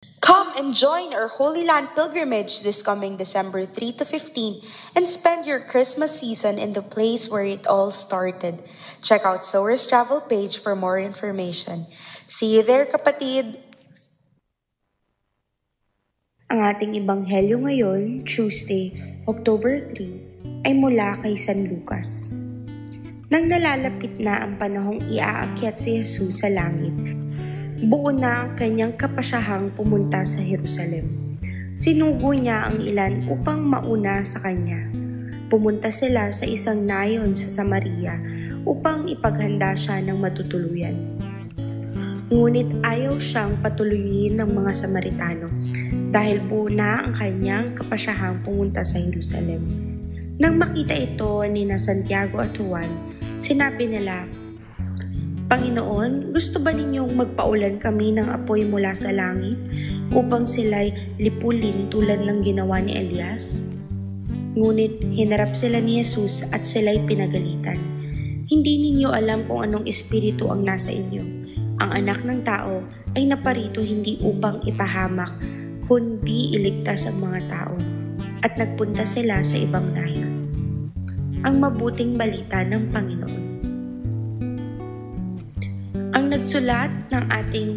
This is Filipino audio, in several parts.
Come and join our Holy Land pilgrimage this coming December 3 to 15 and spend your Christmas season in the place where it all started. Check out Sower's travel page for more information. See you there, kapatid! Ang ating ebanghelyo ngayon, Tuesday, October 3, ay mula kay San Lucas. Nang nalalapit na ang panahong iaakyat si Jesus sa langit, buo na ang kanyang kapasyahang pumunta sa Jerusalem. Sinugo niya ang ilan upang mauna sa kanya. Pumunta sila sa isang nayon sa Samaria upang ipaghanda siya ng matutuluyan. Ngunit ayaw siyang patuloyin ng mga Samaritano dahil buo na ang kanyang kapasyahang pumunta sa Jerusalem. Nang makita ito ni Santiago at Juan, sinabi nila, "Panginoon, gusto ba ninyong magpaulan kami ng apoy mula sa langit upang sila'y lipulin tulad ng ginawa ni Elias?" Ngunit hinarap sila ni Jesus at sila'y pinagalitan. "Hindi ninyo alam kung anong espiritu ang nasa inyo. Ang anak ng tao ay naparito hindi upang ipahamak, kundi iligtas ang mga tao." At nagpunta sila sa ibang nayon. Ang mabuting balita ng Panginoon. Ang nagsulat ng ating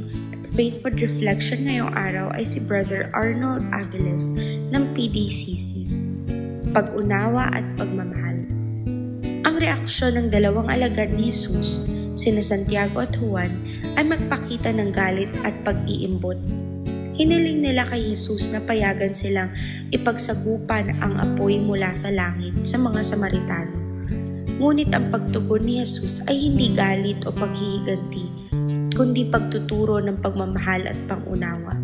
Faithful Reflection ngayong araw ay si Brother Arnold Aviles ng PDCC. Pag-unawa at pagmamahal. Ang reaksyon ng dalawang alagad ni Jesus, sina Santiago at Juan, ay magpakita ng galit at pag-iimbot. Hiniling nila kay Jesus na payagan silang ipagsagupan ang apoy mula sa langit sa mga Samaritano. Ngunit ang pagtugon ni Jesus ay hindi galit o paghihiganti, kundi pagtuturo ng pagmamahal at pangunawa.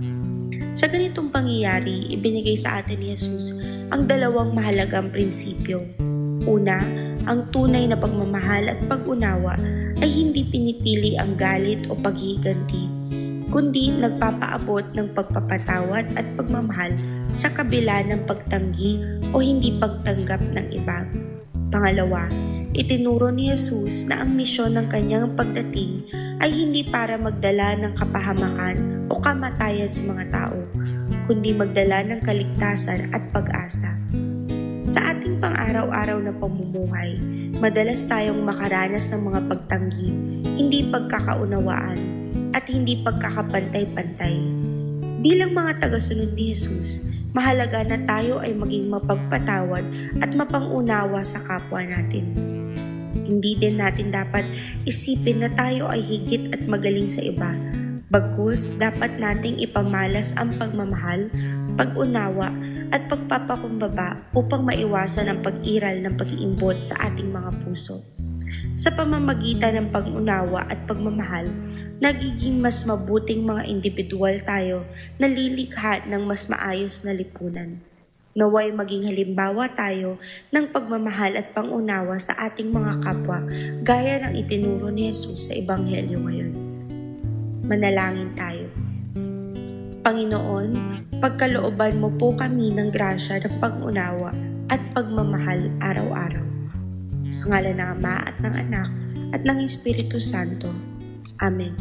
Sa ganitong pangyayari, ibinigay sa atin ni Jesus ang dalawang mahalagang prinsipyo. Una, ang tunay na pagmamahal at pag-unawa ay hindi pinipili ang galit o paghihiganti, kundi nagpapaabot ng pagpapatawad at pagmamahal sa kabila ng pagtanggi o hindi pagtanggap ng iba. Pangalawa, itinuro ni Jesus na ang misyon ng kanyang pagdating ay hindi para magdala ng kapahamakan o kamatayan sa mga tao, kundi magdala ng kaligtasan at pag-asa. Sa ating pang-araw-araw na pamumuhay, madalas tayong makaranas ng mga pagtanggi, hindi pagkakaunawaan, at hindi pagkakapantay-pantay. Bilang mga tagasunod ni Jesus, mahalaga na tayo ay maging mapagpatawad at mapangunawa sa kapwa natin. Hindi din natin dapat isipin na tayo ay higit at magaling sa iba. Bagkus, dapat nating ipamalas ang pagmamahal, pag-unawa at pagpapakumbaba upang maiwasan ang pag-iral ng pag-iimbot sa ating mga puso. Sa pamamagitan ng pag-unawa at pagmamahal, nagiging mas mabuting mga individual tayo na lilikha ng mas maayos na lipunan. Naway maging halimbawa tayo ng pagmamahal at pangunawa sa ating mga kapwa gaya ng itinuro ni Jesus sa Ebanghelyo ngayon. Manalangin tayo. Panginoon, pagkalooban mo po kami ng grasya ng pag-unawa at pagmamahal araw-araw. Sa ngalan ng Ama at ng Anak at ng Espiritu Santo. Amen.